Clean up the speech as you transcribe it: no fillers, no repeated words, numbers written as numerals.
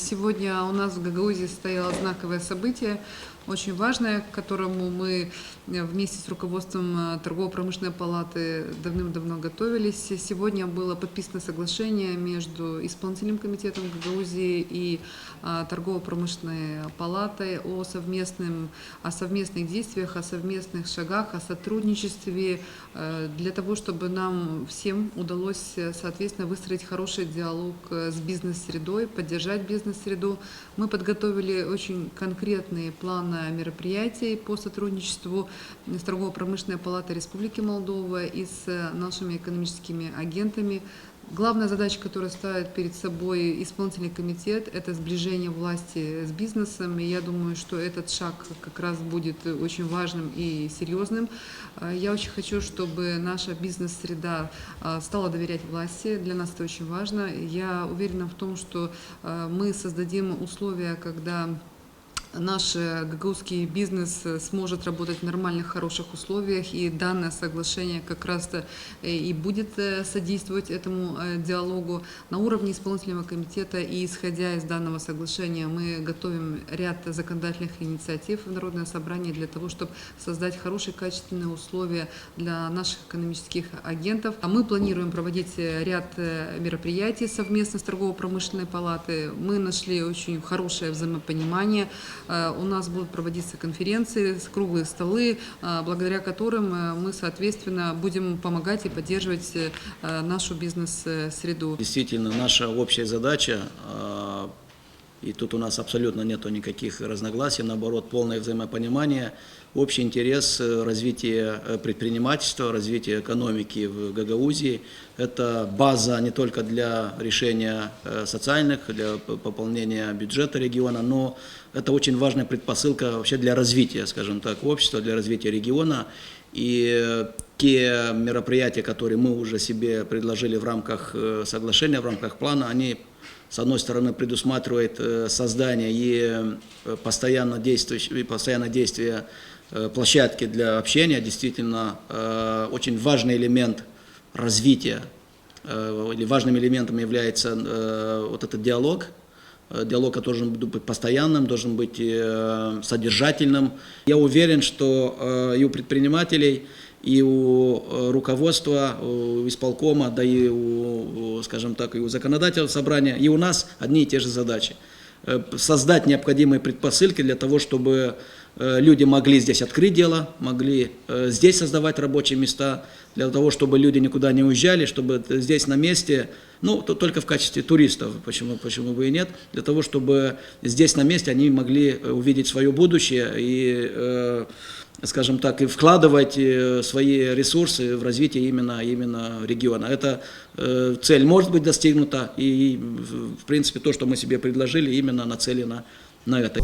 Сегодня у нас в Гагаузии состоялось знаковое событие, очень важное, к которому мы вместе с руководством Торгово-промышленной палаты давным-давно готовились. Сегодня было подписано соглашение между исполнительным комитетом Гагаузии и Торгово-промышленной палатой о совместных действиях, о совместных шагах, о сотрудничестве для того, чтобы нам всем удалось, соответственно, выстроить хороший диалог с бизнес-средой, поддержать бизнес-среду. Мы подготовили очень конкретные планы мероприятий по сотрудничеству с Торгово-промышленной палатой Республики Молдова и с нашими экономическими агентами. Главная задача, которая ставит перед собой исполнительный комитет, это сближение власти с бизнесом. И я думаю, что этот шаг как раз будет очень важным и серьезным. Я очень хочу, чтобы наша бизнес-среда стала доверять власти. Для нас это очень важно. Я уверена в том, что мы создадим условия, когда наш гагаузский бизнес сможет работать в нормальных, хороших условиях, и данное соглашение как раз-то и будет содействовать этому диалогу. На уровне исполнительного комитета и исходя из данного соглашения мы готовим ряд законодательных инициатив в Народное собрание для того, чтобы создать хорошие, качественные условия для наших экономических агентов. А мы планируем проводить ряд мероприятий совместно с Торгово-промышленной палатой. Мы нашли очень хорошее взаимопонимание. У нас будут проводиться конференции, круглые столы, благодаря которым мы, соответственно, будем помогать и поддерживать нашу бизнес-среду. Действительно, наша общая задача, и тут у нас абсолютно нету никаких разногласий, наоборот, полное взаимопонимание, общий интерес развития предпринимательства, развития экономики в Гагаузии. Это база не только для решения социальных, для пополнения бюджета региона, но это очень важная предпосылка вообще для развития, скажем так, общества, для развития региона. И те мероприятия, которые мы уже себе предложили в рамках соглашения, в рамках плана, они, с одной стороны, предусматривают создание и постоянное действие площадки для общения, действительно очень важный элемент развития, или важным элементом является вот этот диалог. Диалог должен быть постоянным, должен быть содержательным. Я уверен, что и у предпринимателей, и у руководства, у исполкома, да и у, скажем так, и у законодательного собрания, и у нас одни и те же задачи. Создать необходимые предпосылки для того, чтобы люди могли здесь открыть дело, могли здесь создавать рабочие места, для того, чтобы люди никуда не уезжали, чтобы здесь на месте, ну, только в качестве туристов, почему бы и нет, для того, чтобы здесь на месте они могли увидеть свое будущее и, скажем так, и вкладывать свои ресурсы в развитие именно региона. Эта цель может быть достигнута, и, в принципе, то, что мы себе предложили, именно нацелено на это.